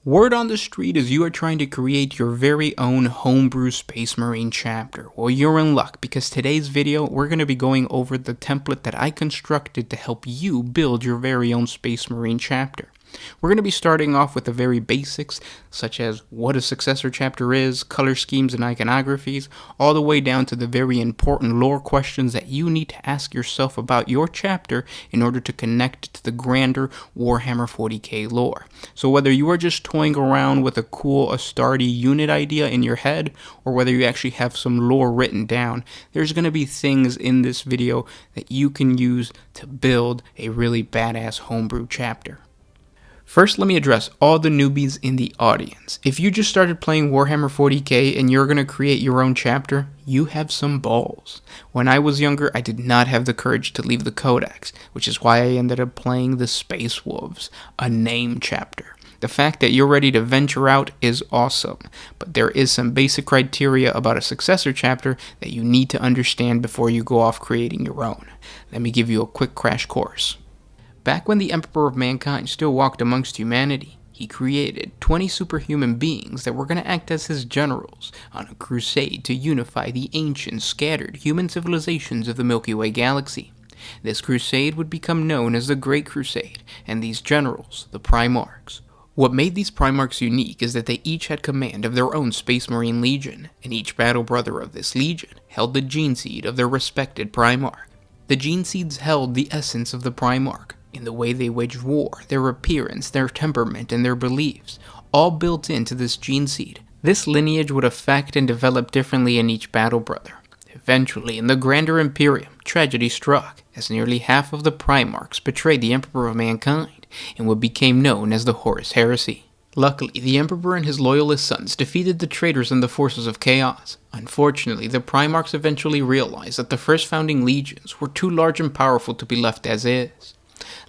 Word on the street is you are trying to create your very own Homebrew Space Marine chapter. Well, you're in luck because today's video we're going to be going over the template that I constructed to help you build your very own Space Marine chapter. We're going to be starting off with the very basics, such as what a successor chapter is, color schemes and iconographies, all the way down to the very important lore questions that you need to ask yourself about your chapter in order to connect to the grander Warhammer 40K lore. So whether you are just toying around with a cool Astarte unit idea in your head, or whether you actually have some lore written down, there's going to be things in this video that you can use to build a really badass homebrew chapter. First, let me address all the newbies in the audience. If you just started playing Warhammer 40K and you're going to create your own chapter, you have some balls. When I was younger, I did not have the courage to leave the Codex, which is why I ended up playing the Space Wolves, a name chapter. The fact that you're ready to venture out is awesome, but there is some basic criteria about a successor chapter that you need to understand before you go off creating your own. Let me give you a quick crash course. Back when the Emperor of Mankind still walked amongst humanity, he created 20 superhuman beings that were going to act as his generals on a crusade to unify the ancient, scattered human civilizations of the Milky Way galaxy. This crusade would become known as the Great Crusade, and these generals, the Primarchs. What made these Primarchs unique is that they each had command of their own Space Marine Legion, and each battle brother of this legion held the gene seed of their respected Primarch. The gene seeds held the essence of the Primarch, in the way they waged war, their appearance, their temperament, and their beliefs, all built into this gene seed. This lineage would affect and develop differently in each battle brother. Eventually, in the Grander Imperium, tragedy struck, as nearly half of the Primarchs betrayed the Emperor of Mankind, in what became known as the Horus Heresy. Luckily, the Emperor and his loyalist sons defeated the traitors and the forces of chaos. Unfortunately, the Primarchs eventually realized that the first founding legions were too large and powerful to be left as is.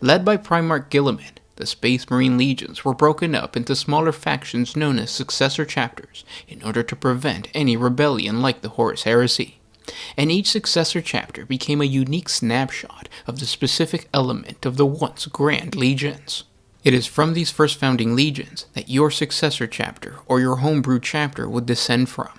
Led by Primarch Guilliman, the Space Marine legions were broken up into smaller factions known as successor chapters in order to prevent any rebellion like the Horus Heresy. And each successor chapter became a unique snapshot of the specific element of the once grand legions. It is from these first founding legions that your successor chapter or your homebrew chapter would descend from.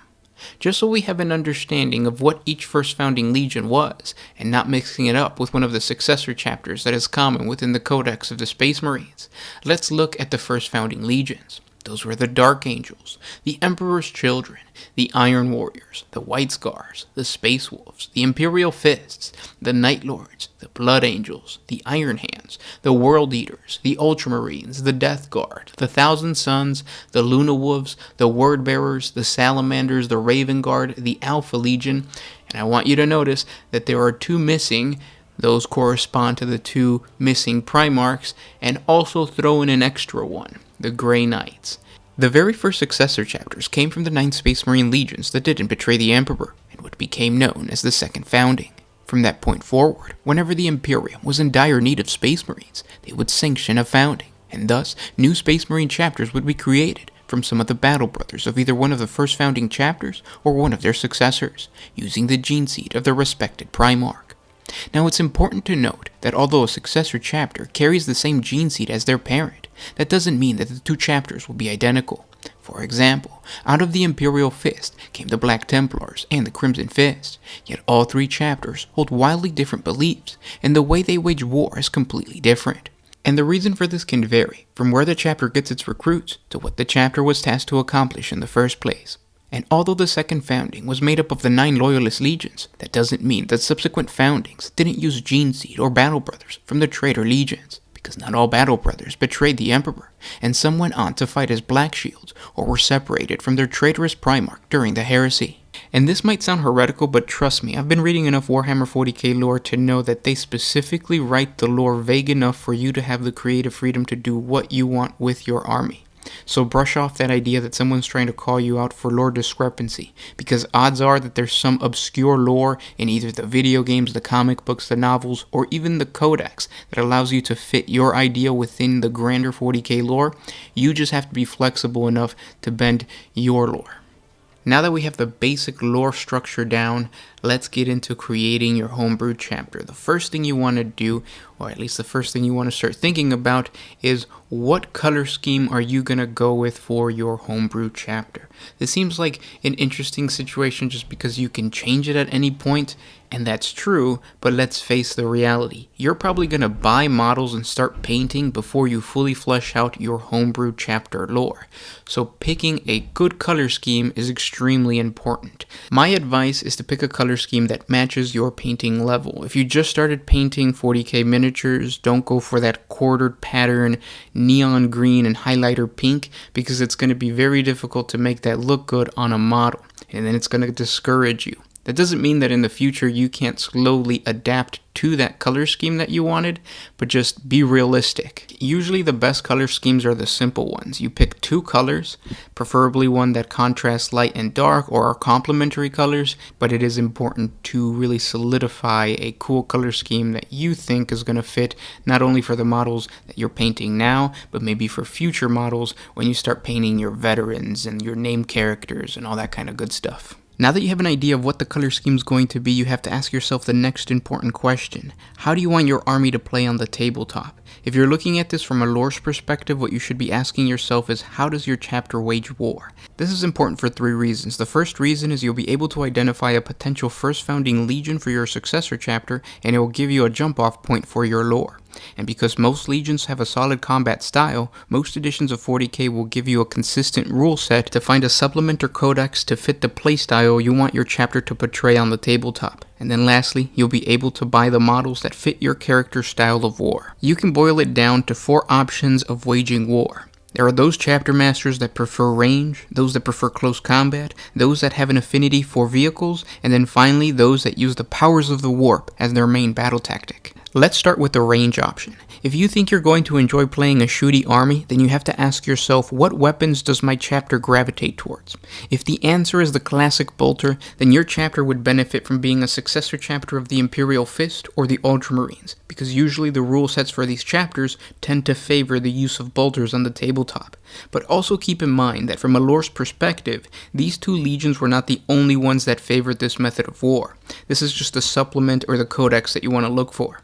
Just so we have an understanding of what each first founding legion was, and not mixing it up with one of the successor chapters that is common within the Codex of the Space Marines, let's look at the first founding legions. Those were the Dark Angels, the Emperor's Children, the Iron Warriors, the White Scars, the Space Wolves, the Imperial Fists, the Night Lords, the Blood Angels, the Iron Hands, the World Eaters, the Ultramarines, the Death Guard, the Thousand Suns, the Luna Wolves, the Word Bearers, the Salamanders, the Raven Guard, the Alpha Legion, and I want you to notice that there are two missing. Those correspond to the two missing Primarchs, and also throw in an extra one, the Grey Knights. The very first successor chapters came from the 9 Space Marine legions that didn't betray the Emperor, and what became known as the Second Founding. From that point forward, whenever the Imperium was in dire need of Space Marines, they would sanction a founding, and thus new Space Marine chapters would be created from some of the battle brothers of either one of the first founding chapters or one of their successors, using the gene seed of their respected Primarch. Now, it's important to note that although a successor chapter carries the same gene seed as their parent, that doesn't mean that the two chapters will be identical. For example, out of the Imperial Fist came the Black Templars and the Crimson Fist, yet all three chapters hold wildly different beliefs, and the way they wage war is completely different. And the reason for this can vary from where the chapter gets its recruits to what the chapter was tasked to accomplish in the first place. And although the second founding was made up of the 9 loyalist legions, that doesn't mean that subsequent foundings didn't use gene seed or battle brothers from the traitor legions, because not all battle brothers betrayed the Emperor, and some went on to fight as Black Shields or were separated from their traitorous Primarch during the heresy. And this might sound heretical, but trust me, I've been reading enough Warhammer 40K lore to know that they specifically write the lore vague enough for you to have the creative freedom to do what you want with your army. So brush off that idea that someone's trying to call you out for lore discrepancy, because odds are that there's some obscure lore in either the video games, the comic books, the novels, or even the Codex that allows you to fit your idea within the grander 40K lore. You just have to be flexible enough to bend your lore. Now that we have the basic lore structure down, let's get into creating your homebrew chapter. The first thing you want to do, or at least the first thing you want to start thinking about, is what color scheme are you going to go with for your homebrew chapter? This seems like an interesting situation just because you can change it at any point, and that's true, but let's face the reality. You're probably going to buy models and start painting before you fully flesh out your homebrew chapter lore. So picking a good color scheme is extremely important. My advice is to pick a color scheme that matches your painting level. If you just started painting 40K miniatures, don't go for that quartered pattern, neon green and highlighter pink, because it's going to be very difficult to make that look good on a model, and then it's going to discourage you. That doesn't mean that in the future you can't slowly adapt to that color scheme that you wanted, but just be realistic. Usually the best color schemes are the simple ones. You pick two colors, preferably one that contrasts light and dark or are complementary colors, but it is important to really solidify a cool color scheme that you think is going to fit not only for the models that you're painting now, but maybe for future models when you start painting your veterans and your named characters and all that kind of good stuff. Now that you have an idea of what the color scheme is going to be, you have to ask yourself the next important question. How do you want your army to play on the tabletop? If you're looking at this from a lore's perspective, what you should be asking yourself is, how does your chapter wage war? This is important for 3 reasons. The first reason is you'll be able to identify a potential first founding legion for your successor chapter, and it will give you a jump-off point for your lore. And because most legions have a solid combat style, most editions of 40K will give you a consistent rule set to find a supplement or codex to fit the playstyle you want your chapter to portray on the tabletop. And then lastly, you'll be able to buy the models that fit your character's style of war. You can boil it down to 4 options of waging war. There are those chapter masters that prefer range, those that prefer close combat, those that have an affinity for vehicles, and then finally those that use the powers of the warp as their main battle tactic. Let's start with the range option. If you think you're going to enjoy playing a shooty army, then you have to ask yourself, what weapons does my chapter gravitate towards? If the answer is the classic bolter, then your chapter would benefit from being a successor chapter of the Imperial Fist or the Ultramarines, because usually the rule sets for these chapters tend to favor the use of bolters on the tabletop. But also keep in mind that from a lore's perspective, these 2 legions were not the only ones that favored this method of war. This is just the supplement or the codex that you want to look for.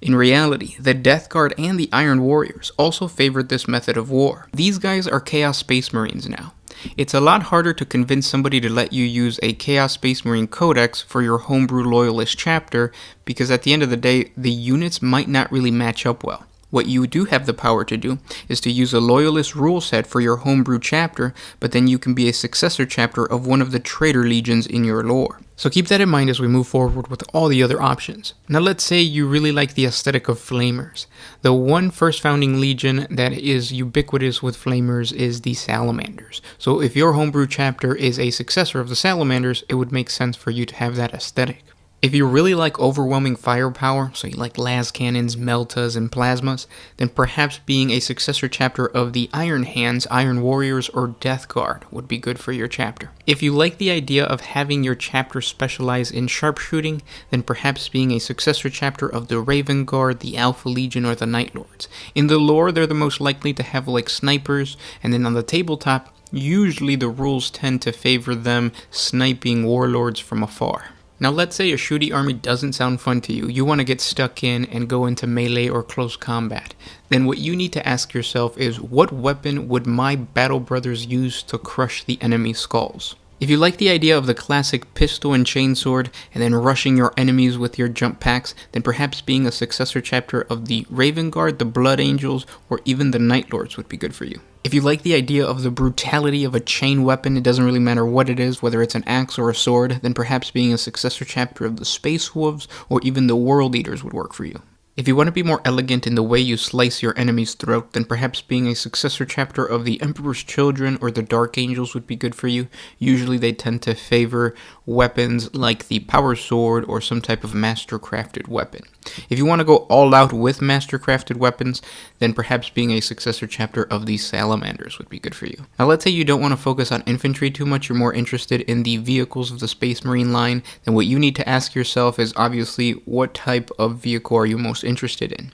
In reality, the Death Guard and the Iron Warriors also favored this method of war. These guys are Chaos Space Marines now. It's a lot harder to convince somebody to let you use a Chaos Space Marine Codex for your Homebrew Loyalist chapter, because at the end of the day, the units might not really match up well. What you do have the power to do is to use a Loyalist rule set for your Homebrew chapter, but then you can be a successor chapter of one of the Traitor Legions in your lore. So keep that in mind as we move forward with all the other options. Now let's say you really like the aesthetic of Flamers. The one first founding legion that is ubiquitous with Flamers is the Salamanders. So if your Homebrew chapter is a successor of the Salamanders, it would make sense for you to have that aesthetic. If you really like overwhelming firepower, so you like las cannons, meltas, and plasmas, then perhaps being a successor chapter of the Iron Hands, Iron Warriors, or Death Guard would be good for your chapter. If you like the idea of having your chapter specialize in sharpshooting, then perhaps being a successor chapter of the Raven Guard, the Alpha Legion, or the Night Lords. In the lore, they're the most likely to have like snipers, and then on the tabletop, usually the rules tend to favor them sniping warlords from afar. Now let's say a shooty army doesn't sound fun to you. You want to get stuck in and go into melee or close combat. Then what you need to ask yourself is, what weapon would my battle brothers use to crush the enemy's skulls? If you like the idea of the classic pistol and chainsword and then rushing your enemies with your jump packs, then perhaps being a successor chapter of the Raven Guard, the Blood Angels, or even the Night Lords would be good for you. If you like the idea of the brutality of a chain weapon, it doesn't really matter what it is, whether it's an axe or a sword, then perhaps being a successor chapter of the Space Wolves or even the World Eaters would work for you. If you want to be more elegant in the way you slice your enemy's throat, then perhaps being a successor chapter of the Emperor's Children or the Dark Angels would be good for you. Usually they tend to favor weapons like the Power Sword or some type of master-crafted weapon. If you want to go all out with mastercrafted weapons, then perhaps being a successor chapter of the Salamanders would be good for you. Now let's say you don't want to focus on infantry too much, you're more interested in the vehicles of the Space Marine line, then what you need to ask yourself is obviously what type of vehicle are you most interested in.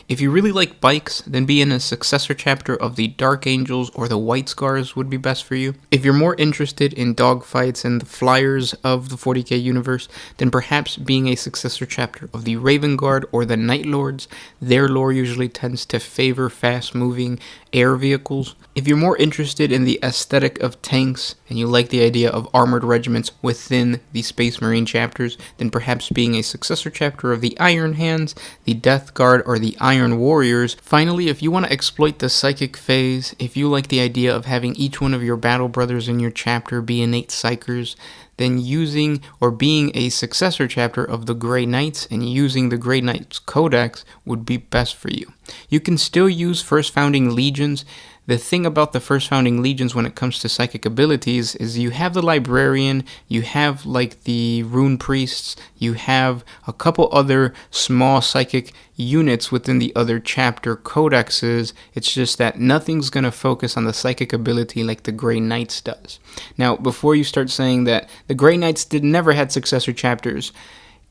If you really like bikes, then be in a successor chapter of the Dark Angels or the White Scars would be best for you. If you're more interested in dogfights and the flyers of the 40K universe, then perhaps being a successor chapter of the Raven Guard or the Night Lords. Their lore usually tends to favor fast-moving air vehicles. If you're more interested in the aesthetic of tanks and you like the idea of armored regiments within the Space Marine chapters, then perhaps being a successor chapter of the Iron Hands, the Death Guard, or the Iron Warriors. Finally, if you want to exploit the psychic phase, if you like the idea of having each one of your battle brothers in your chapter be innate psychers, then using or being a successor chapter of the Grey Knights and using the Grey Knights Codex would be best for you. You can still use First Founding Legions. The thing about the First Founding Legions when it comes to psychic abilities is you have the Librarian, you have like the Rune Priests, you have a couple other small psychic units within the other chapter codexes. It's just that nothing's going to focus on the psychic ability like the Grey Knights does. Now, before you start saying that the Grey Knights never had successor chapters,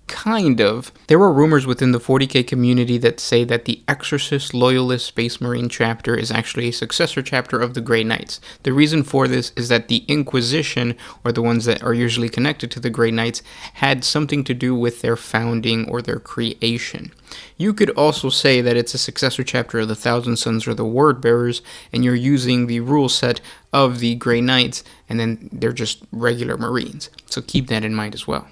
kind of. There were rumors within the 40K community that say that the Exorcist Loyalist Space Marine chapter is actually a successor chapter of the Grey Knights. The reason for this is that the Inquisition, or the ones that are usually connected to the Grey Knights, had something to do with their founding or their creation. You could also say that it's a successor chapter of the Thousand Sons or the Word Bearers, and you're using the rule set of the Grey Knights, and then they're just regular Marines. So keep that in mind as well.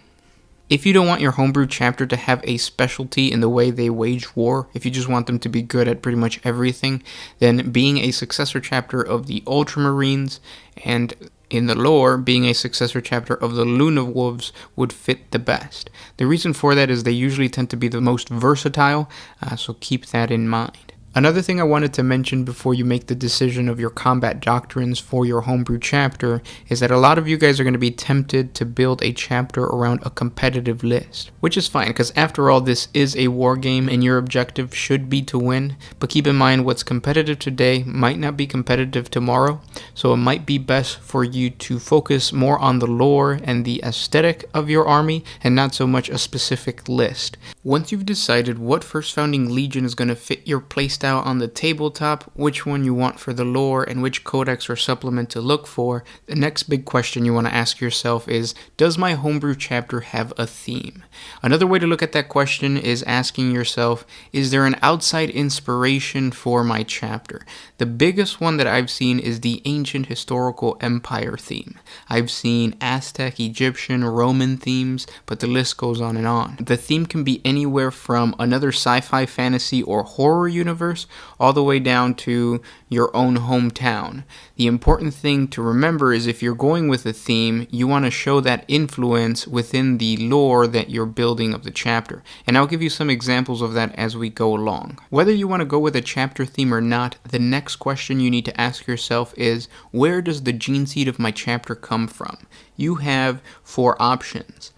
If you don't want your homebrew chapter to have a specialty in the way they wage war, if you just want them to be good at pretty much everything, then being a successor chapter of the Ultramarines and in the lore, being a successor chapter of the Luna Wolves would fit the best. The reason for that is they usually tend to be the most versatile, so keep that in mind. Another thing I wanted to mention before you make the decision of your combat doctrines for your homebrew chapter is that a lot of you guys are going to be tempted to build a chapter around a competitive list, which is fine because after all this is a war game and your objective should be to win, but keep in mind what's competitive today might not be competitive tomorrow, so it might be best for you to focus more on the lore and the aesthetic of your army and not so much a specific list. Once you've decided what First Founding Legion is going to fit your playstyle on the tabletop, which one you want for the lore, and which codex or supplement to look for, the next big question you want to ask yourself is, does my homebrew chapter have a theme? Another way to look at that question is asking yourself, is there an outside inspiration for my chapter? The biggest one that I've seen is the ancient historical empire theme. I've seen Aztec, Egyptian, Roman themes, but the list goes on and on. The theme can be anywhere from another sci-fi, fantasy, or horror universe all the way down to your own hometown. The important thing to remember is if you're going with a theme, you want to show that influence within the lore that you're building of the chapter. And I'll give you some examples of that as we go along. Whether you want to go with a chapter theme or not, the next question you need to ask yourself is, where does the gene seed of my chapter come from? You have 4 options: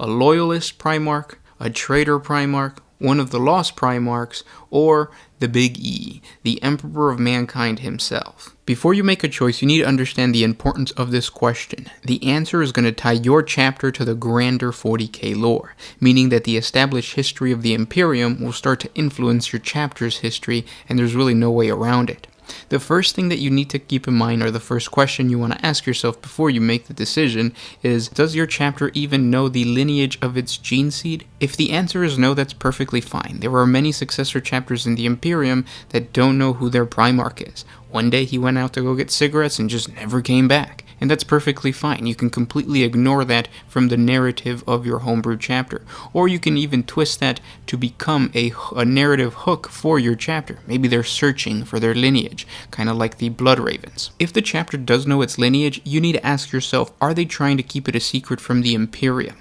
a loyalist Primarch, a traitor Primarch, one of the lost Primarchs, or the Big E, the Emperor of Mankind himself. Before you make a choice, you need to understand the importance of this question. The answer is going to tie your chapter to the grander 40K lore, meaning that the established history of the Imperium will start to influence your chapter's history, and there's really no way around it. The first thing that you need to keep in mind, or the first question you want to ask yourself before you make the decision, is, does your chapter even know the lineage of its gene seed? If the answer is no, that's perfectly fine. There are many successor chapters in the Imperium that don't know who their Primarch is. One day he went out to go get cigarettes and just never came back. And that's perfectly fine. You can completely ignore that from the narrative of your homebrew chapter. Or you can even twist that to become a narrative hook for your chapter. Maybe they're searching for their lineage, kind of like the Blood Ravens. If the chapter does know its lineage, you need to ask yourself, are they trying to keep it a secret from the Imperium?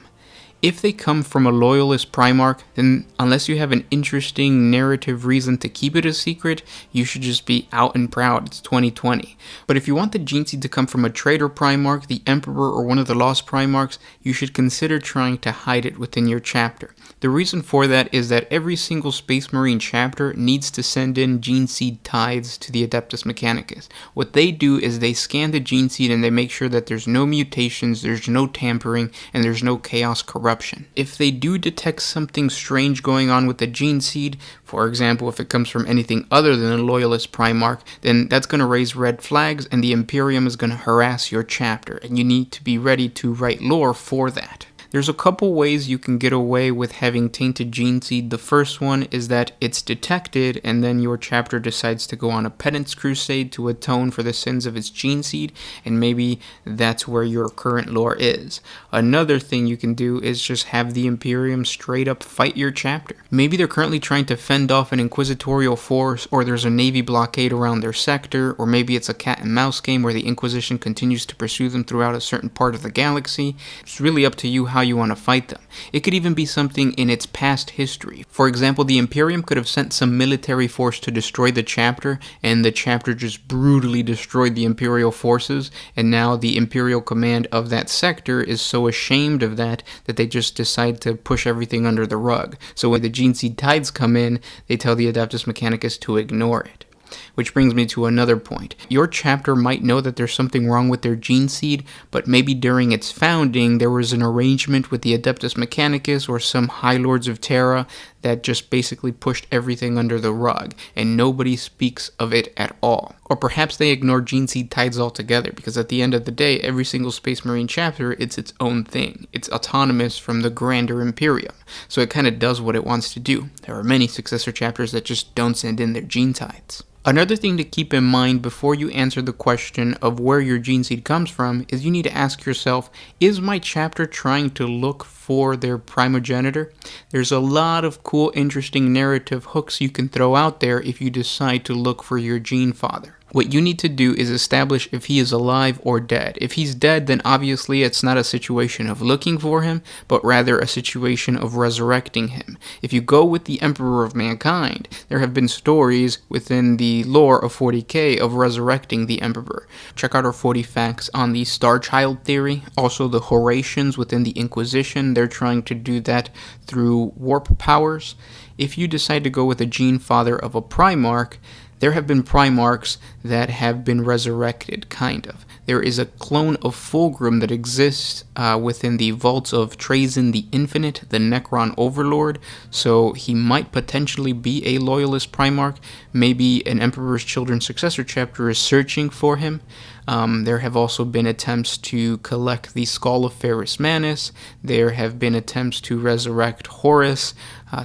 If they come from a loyalist Primarch, then unless you have an interesting narrative reason to keep it a secret, you should just be out and proud. It's 2020. But if you want the gene seed to come from a traitor Primarch, the Emperor, or one of the lost Primarchs, you should consider trying to hide it within your chapter. The reason for that is that every single Space Marine chapter needs to send in gene seed tithes to the Adeptus Mechanicus. What they do is they scan the gene seed and they make sure that there's no mutations, there's no tampering, and there's no chaos corruption. If they do detect something strange going on with the gene seed, for example, if it comes from anything other than a loyalist Primarch, then that's going to raise red flags and the Imperium is going to harass your chapter, and you need to be ready to write lore for that. There's a couple ways you can get away with having tainted gene seed. The first one is that it's detected and then your chapter decides to go on a penance crusade to atone for the sins of its gene seed, and maybe that's where your current lore is. Another thing you can do is just have the Imperium straight up fight your chapter. Maybe they're currently trying to fend off an inquisitorial force, or there's a navy blockade around their sector, or maybe it's a cat and mouse game where the Inquisition continues to pursue them throughout a certain part of the galaxy. It's really up to you how you want to fight them. It could even be something in its past history. For example, the Imperium could have sent some military force to destroy the chapter, and the chapter just brutally destroyed the Imperial forces, and now the Imperial command of that sector is so ashamed of that they just decide to push everything under the rug. So when the gene seed tides come in, they tell the Adeptus Mechanicus to ignore it. Which brings me to another point. Your chapter might know that there's something wrong with their gene seed, but maybe during its founding there was an arrangement with the Adeptus Mechanicus or some High Lords of Terra that just basically pushed everything under the rug, and nobody speaks of it at all. Or perhaps they ignore gene seed tides altogether, because at the end of the day, every single Space Marine chapter, it's its own thing. It's autonomous from the grander Imperium, so it kind of does what it wants to do. There are many successor chapters that just don't send in their gene tides. Another thing to keep in mind before you answer the question of where your gene seed comes from is you need to ask yourself, is my chapter trying to look for their primogenitor? There's a lot of cool, interesting narrative hooks you can throw out there if you decide to look for your gene father. What you need to do is establish if he is alive or dead. If he's dead, then obviously it's not a situation of looking for him, but rather a situation of resurrecting him. If you go with the Emperor of Mankind, there have been stories within the lore of 40K of resurrecting the Emperor. Check out our 40 facts on the Star Child theory. Also the Horatians within the Inquisition, they're trying to do that through warp powers. If you decide to go with a gene father of a Primarch, there have been Primarchs that have been resurrected, kind of. There is a clone of Fulgrim that exists within the vaults of Trazyn the Infinite, the Necron Overlord, so he might potentially be a loyalist Primarch. Maybe an Emperor's Children successor chapter is searching for him. There have also been attempts to collect the Skull of Ferrus Manus. There have been attempts to resurrect Horus.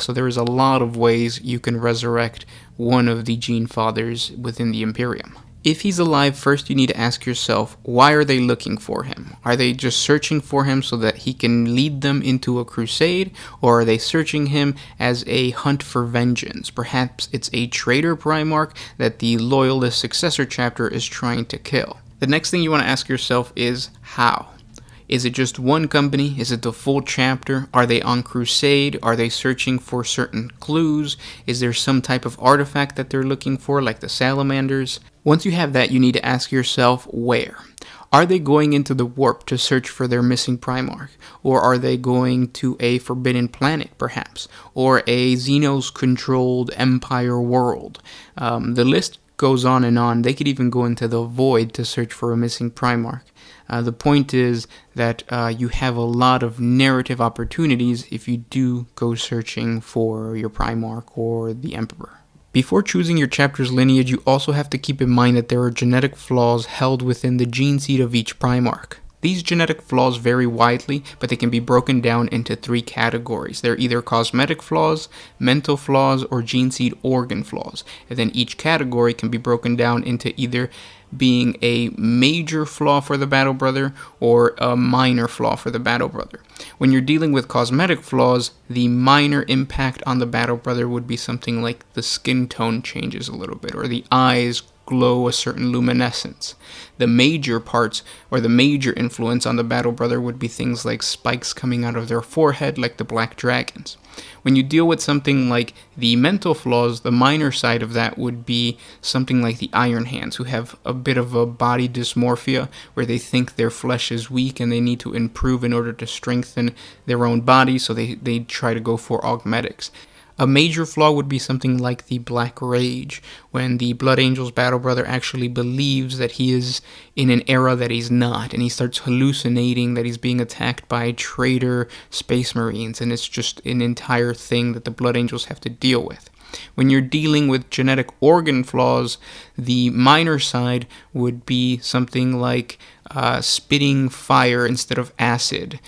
So there is a lot of ways you can resurrect one of the gene fathers within the Imperium. If he's alive, first you need to ask yourself, why are they looking for him? Are they just searching for him so that he can lead them into a crusade? Or are they searching him as a hunt for vengeance? Perhaps it's a traitor Primarch that the loyalist successor chapter is trying to kill. The next thing you want to ask yourself is, how? Is it just one company? Is it the full chapter? Are they on crusade? Are they searching for certain clues? Is there some type of artifact that they're looking for, like the salamanders? Once you have that, you need to ask yourself, where? Are they going into the warp to search for their missing Primarch? Or are they going to a forbidden planet, perhaps? Or a Xenos-controlled Empire world? The list goes on and on. They could even go into the void to search for a missing Primarch. The point is that you have a lot of narrative opportunities if you do go searching for your Primarch or the Emperor. Before choosing your chapter's lineage, you also have to keep in mind that there are genetic flaws held within the gene seed of each Primarch. These genetic flaws vary widely, but they can be broken down into 3 categories. They're either cosmetic flaws, mental flaws, or gene seed organ flaws. And then each category can be broken down into either being a major flaw for the Battle Brother or a minor flaw for the Battle Brother. When you're dealing with cosmetic flaws, the minor impact on the Battle Brother would be something like the skin tone changes a little bit, or the eyes glow a certain luminescence. The major parts, or the major influence on the Battle Brother, would be things like spikes coming out of their forehead, like the Black Dragons. When you deal with something like the mental flaws, the minor side of that would be something like the Iron Hands, who have a bit of a body dysmorphia, where they think their flesh is weak and they need to improve in order to strengthen their own body, so they try to go for augmetics. A major flaw would be something like the Black Rage, when the Blood Angel's Battle Brother actually believes that he is in an era that he's not, and he starts hallucinating that he's being attacked by traitor Space Marines, and it's just an entire thing that the Blood Angels have to deal with. When you're dealing with genetic organ flaws, the minor side would be something like spitting fire instead of acid,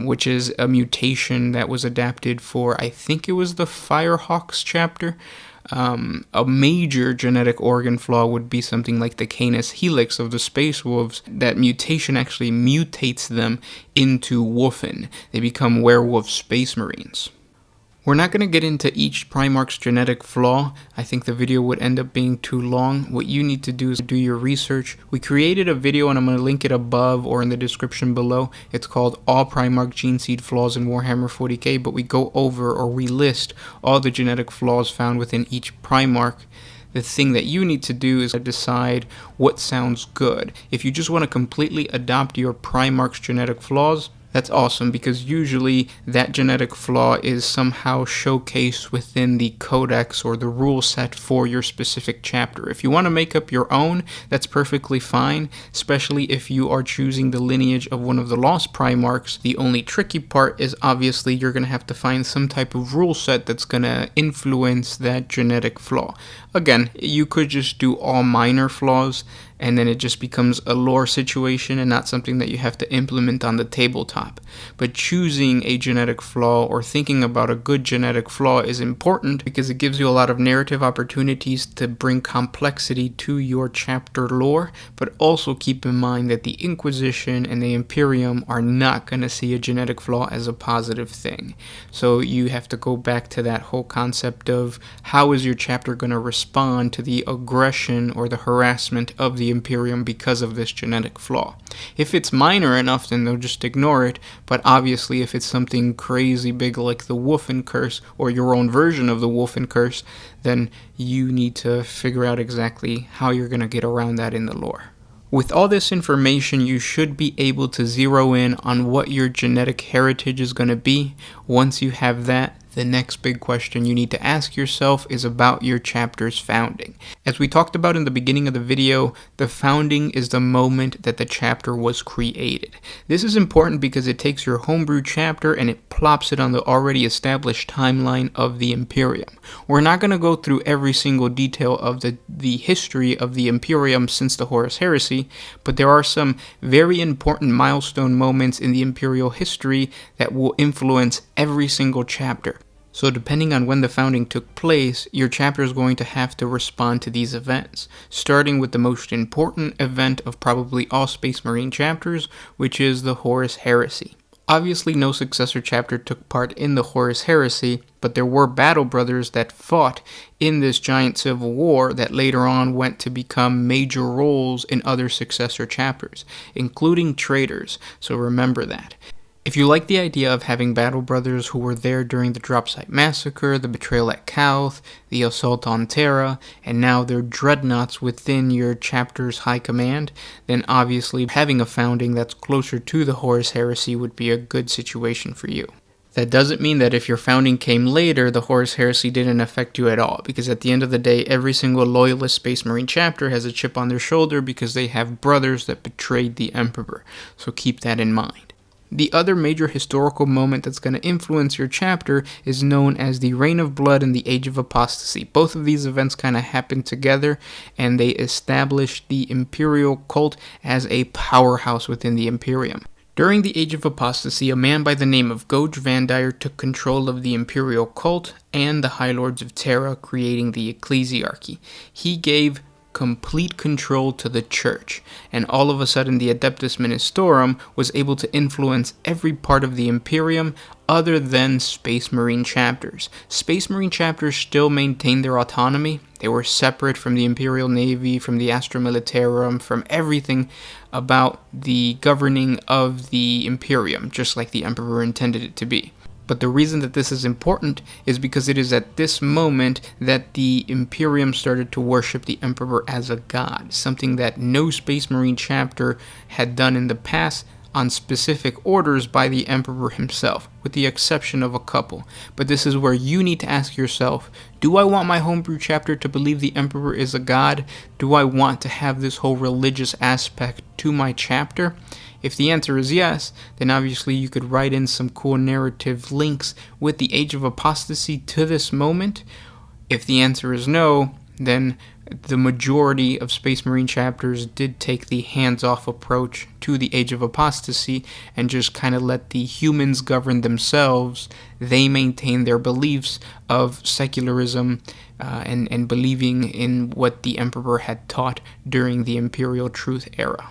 which is a mutation that was adapted for, I think it was the Firehawks chapter. A major genetic organ flaw would be something like the Canis helix of the Space Wolves. That mutation actually mutates them into wolfen. They become werewolf Space Marines. We're not going to get into each Primarch's genetic flaw. I think the video would end up being too long. What you need to do is do your research. We created a video, and I'm going to link it above or in the description below. It's called All Primarch Gene Seed Flaws in Warhammer 40K, but we go over, or we list, all the genetic flaws found within each Primarch. The thing that you need to do is decide what sounds good. If you just want to completely adopt your Primarch's genetic flaws, that's awesome, because usually that genetic flaw is somehow showcased within the codex or the rule set for your specific chapter. If you want to make up your own, that's perfectly fine, especially if you are choosing the lineage of one of the Lost Primarchs. The only tricky part is obviously you're going to have to find some type of rule set that's going to influence that genetic flaw. Again, you could just do all minor flaws, and then it just becomes a lore situation and not something that you have to implement on the tabletop. But choosing a genetic flaw or thinking about a good genetic flaw is important, because it gives you a lot of narrative opportunities to bring complexity to your chapter lore. But also keep in mind that the Inquisition and the Imperium are not going to see a genetic flaw as a positive thing. So you have to go back to that whole concept of how is your chapter going to respond to the aggression or the harassment of the Imperium because of this genetic flaw. If it's minor enough, then they'll just ignore it, but obviously if it's something crazy big like the Wolfen Curse or your own version of the Wolfen Curse, then you need to figure out exactly how you're going to get around that in the lore. With all this information, you should be able to zero in on what your genetic heritage is going to be. Once you have that, the next big question you need to ask yourself is about your chapter's founding. As we talked about in the beginning of the video, the founding is the moment that the chapter was created. This is important because it takes your homebrew chapter and it plops it on the already established timeline of the Imperium. We're not going to go through every single detail of the history of the Imperium since the Horus Heresy, but there are some very important milestone moments in the Imperial history that will influence every single chapter. So depending on when the founding took place, your chapter is going to have to respond to these events, starting with the most important event of probably all Space Marine chapters, which is the Horus Heresy. Obviously, no successor chapter took part in the Horus Heresy, but there were battle brothers that fought in this giant civil war that later on went to become major roles in other successor chapters, including traitors, so remember that. If you like the idea of having battle brothers who were there during the Dropsite Massacre, the Betrayal at Calth, the Assault on Terra, and now they're dreadnoughts within your chapter's high command, then obviously having a founding that's closer to the Horus Heresy would be a good situation for you. That doesn't mean that if your founding came later, the Horus Heresy didn't affect you at all, because at the end of the day, every single loyalist Space Marine chapter has a chip on their shoulder because they have brothers that betrayed the Emperor, so keep that in mind. The other major historical moment that's going to influence your chapter is known as the Reign of Blood and the Age of Apostasy. Both of these events kind of happened together, and they established the Imperial cult as a powerhouse within the Imperium. During the Age of Apostasy, a man by the name of Goj Vandire took control of the Imperial cult and the High Lords of Terra, creating the Ecclesiarchy. He gave complete control to the church, and all of a sudden the Adeptus Ministorum was able to influence every part of the Imperium other than Space Marine chapters. Space Marine chapters still maintained their autonomy. They were separate from the Imperial Navy, from the Astra Militarum, from everything about the governing of the Imperium, just like the Emperor intended it to be. But the reason that this is important is because it is at this moment that the Imperium started to worship the Emperor as a god, something that no Space Marine chapter had done in the past on specific orders by the Emperor himself, with the exception of a couple. But this is where you need to ask yourself, do I want my Homebrew chapter to believe the Emperor is a god? Do I want to have this whole religious aspect to my chapter? If the answer is yes, then obviously you could write in some cool narrative links with the Age of Apostasy to this moment. If the answer is no, then the majority of Space Marine chapters did take the hands-off approach to the Age of Apostasy and just kind of let the humans govern themselves. They maintain their beliefs of secularism and believing in what the Emperor had taught during the Imperial Truth era.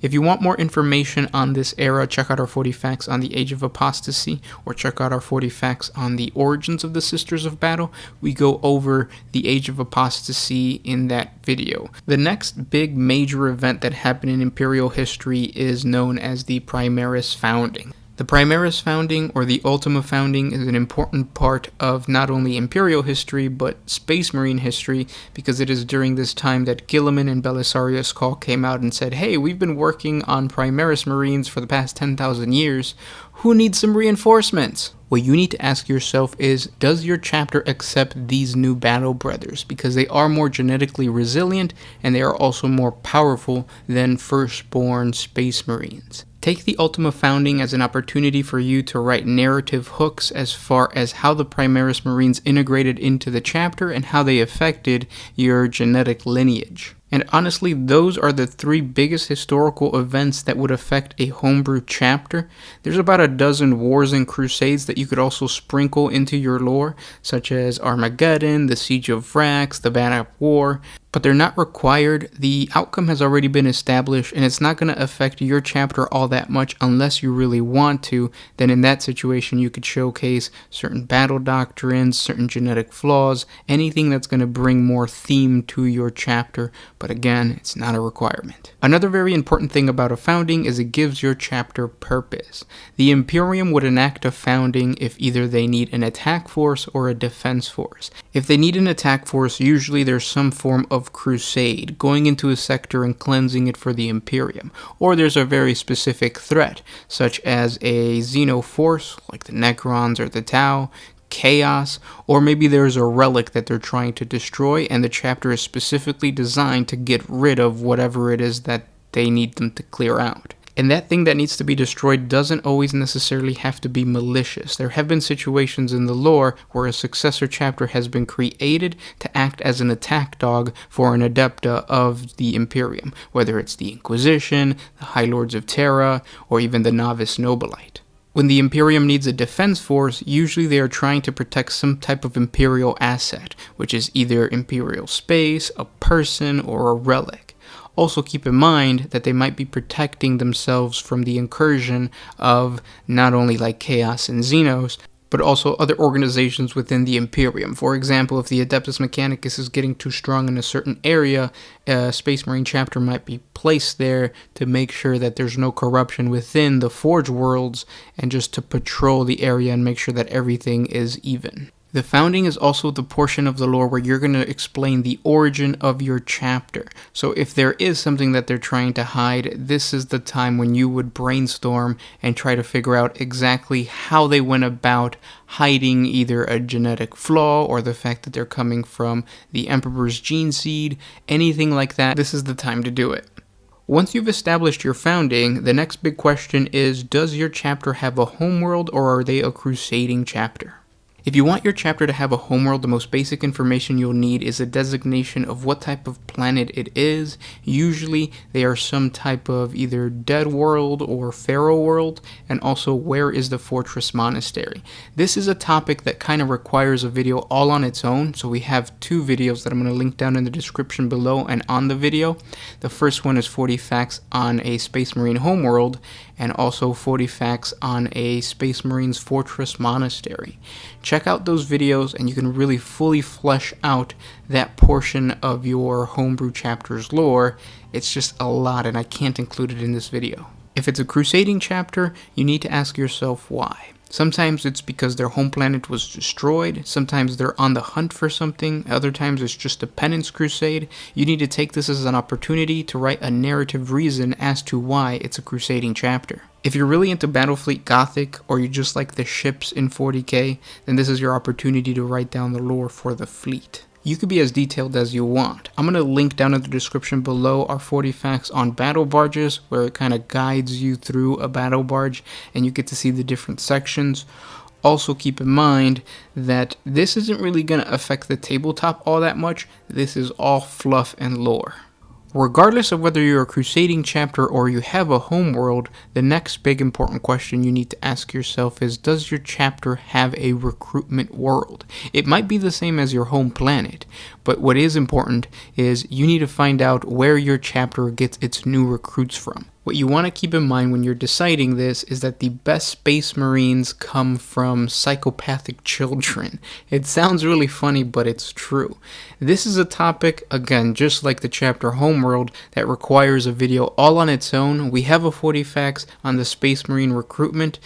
If you want more information on this era, check out our 40 facts on the Age of Apostasy, or check out our 40 facts on the origins of the Sisters of Battle. We go over the Age of Apostasy in that video. The next big major event that happened in Imperial history is known as the Primaris Founding. The Primaris Founding, or the Ultima Founding, is an important part of not only Imperial history, but Space Marine history, because it is during this time that Guilliman and Belisarius Cawl came out and said, hey, we've been working on Primaris Marines for the past 10,000 years. Who needs some reinforcements? What you need to ask yourself is, does your chapter accept these new battle brothers? Because they are more genetically resilient, and they are also more powerful than firstborn Space Marines. Take the Ultima Founding as an opportunity for you to write narrative hooks as far as how the Primaris Marines integrated into the chapter and how they affected your genetic lineage. And honestly, those are the three biggest historical events that would affect a Homebrew chapter. There's about a dozen wars and crusades that you could also sprinkle into your lore, such as Armageddon, the Siege of Vrax, the Bannock War, but they're not required. The outcome has already been established, and it's not going to affect your chapter all that much unless you really want to. Then in that situation, you could showcase certain battle doctrines, certain genetic flaws, anything that's going to bring more theme to your chapter. But again, it's not a requirement. Another very important thing about a founding is it gives your chapter purpose. The Imperium would enact a founding if either they need an attack force or a defense force. If they need an attack force, usually there's some form of crusade, going into a sector and cleansing it for the Imperium. Or there's a very specific threat, such as a Xeno force, like the Necrons or the Tau, chaos, or maybe there's a relic that they're trying to destroy and the chapter is specifically designed to get rid of whatever it is that they need them to clear out. And that thing that needs to be destroyed doesn't always necessarily have to be malicious. There have been situations in the lore where a successor chapter has been created to act as an attack dog for an adepta of the Imperium, whether it's the Inquisition, the High Lords of Terra, or even the Novice Nobilite. When the Imperium needs a defense force, usually they are trying to protect some type of Imperial asset, which is either Imperial space, a person, or a relic. Also keep in mind that they might be protecting themselves from the incursion of not only like Chaos and Xenos, but also other organizations within the Imperium. For example, if the Adeptus Mechanicus is getting too strong in a certain area, a Space Marine chapter might be placed there to make sure that there's no corruption within the Forge Worlds and just to patrol the area and make sure that everything is even. The founding is also the portion of the lore where you're going to explain the origin of your chapter. So if there is something that they're trying to hide, this is the time when you would brainstorm and try to figure out exactly how they went about hiding either a genetic flaw or the fact that they're coming from the Emperor's gene seed, anything like that. This is the time to do it. Once you've established your founding, the next big question is, does your chapter have a homeworld or are they a crusading chapter? If you want your chapter to have a homeworld, the most basic information you'll need is a designation of what type of planet it is. Usually they are some type of either dead world or pharaoh world, and also where is the fortress monastery. This is a topic that kind of requires a video all on its own, so we have two videos that I'm going to link down in the description below and on the video. The first one is 40 facts on a Space Marine homeworld, and also 40 facts on a Space Marine's fortress monastery. Check out those videos and you can really fully flesh out that portion of your homebrew chapter's lore. It's just a lot and I can't include it in this video. If it's a Crusading chapter, you need to ask yourself why. Sometimes it's because their home planet was destroyed, sometimes they're on the hunt for something, other times it's just a penance crusade. You need to take this as an opportunity to write a narrative reason as to why it's a Crusading chapter. If you're really into Battlefleet Gothic, or you just like the ships in 40K, then this is your opportunity to write down the lore for the fleet. You could be as detailed as you want. I'm going to link down in the description below our 40 facts on battle barges, where it kind of guides you through a battle barge and you get to see the different sections. Also keep in mind that this isn't really going to affect the tabletop all that much. This is all fluff and lore. Regardless of whether you're a Crusading chapter or you have a homeworld, the next big important question you need to ask yourself is, does your chapter have a recruitment world? It might be the same as your home planet, but what is important is you need to find out where your chapter gets its new recruits from. What you want to keep in mind when you're deciding this is that the best Space Marines come from psychopathic children. It sounds really funny, but it's true. This is a topic, again, just like the chapter Homeworld, that requires a video all on its own. We have a 40 facts on the Space Marine recruitment,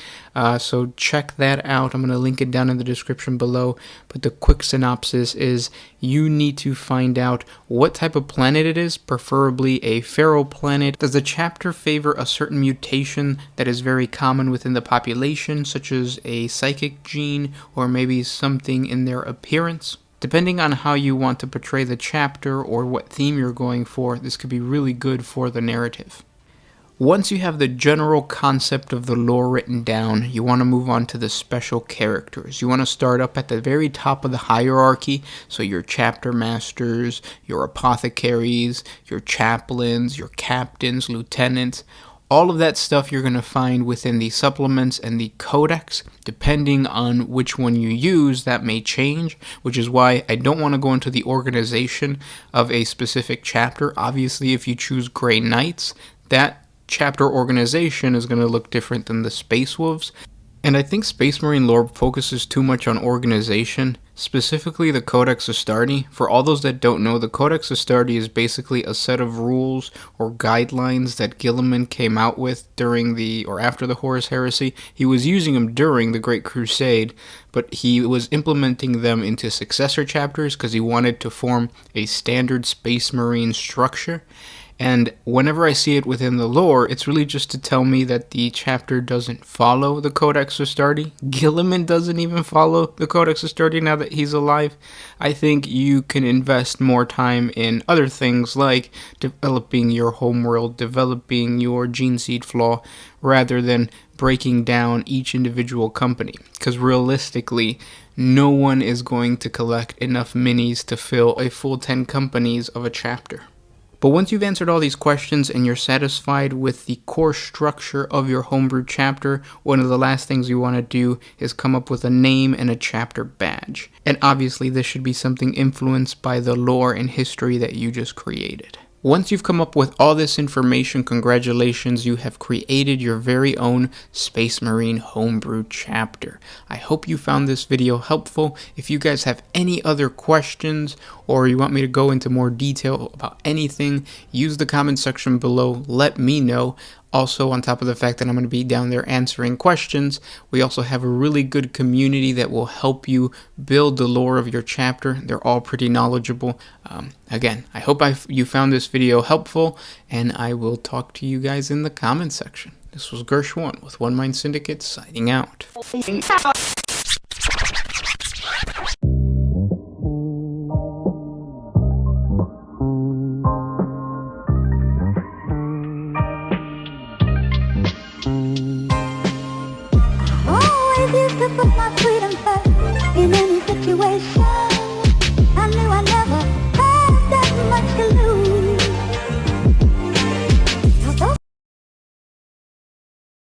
so check that out. I'm going to link it down in the description below, but the quick synopsis is you need to find out what type of planet it is, preferably a pharaoh planet. Does the chapter favor a certain mutation that is very common within the population, such as a psychic gene or maybe something in their appearance? Depending on how you want to portray the chapter or what theme you're going for, this could be really good for the narrative. Once you have the general concept of the lore written down, you want to move on to the special characters. You want to start up at the very top of the hierarchy, so your chapter masters, your apothecaries, your chaplains, your captains, lieutenants. All of that stuff you're going to find within the supplements and the codex. Depending on which one you use, that may change, which is why I don't want to go into the organization of a specific chapter. Obviously, if you choose Grey Knights, that chapter organization is going to look different than the Space Wolves. And I think Space Marine lore focuses too much on organization, specifically the Codex Astartes. For all those that don't know, the Codex Astartes is basically a set of rules or guidelines that Guilliman came out with during or after the Horus Heresy. He was using them during the Great Crusade, but he was implementing them into successor chapters because he wanted to form a standard Space Marine structure. And whenever I see it within the lore, it's really just to tell me that the chapter doesn't follow the Codex Astartes. Guilliman doesn't even follow the Codex Astartes now that he's alive. I think you can invest more time in other things like developing your homeworld, developing your gene seed flaw, rather than breaking down each individual company. Because realistically, no one is going to collect enough minis to fill a full 10 companies of a chapter. But once you've answered all these questions and you're satisfied with the core structure of your homebrew chapter, one of the last things you want to do is come up with a name and a chapter badge. And obviously this should be something influenced by the lore and history that you just created. Once you've come up with all this information, congratulations, you have created your very own Space Marine homebrew chapter. I hope you found this video helpful. If you guys have any other questions or you want me to go into more detail about anything, use the comment section below, let me know. Also, on top of the fact that I'm going to be down there answering questions, we also have a really good community that will help you build the lore of your chapter. They're all pretty knowledgeable. Again, I hope you found this video helpful, and I will talk to you guys in the comment section. This was Gersh1 with One Mind Syndicate signing out.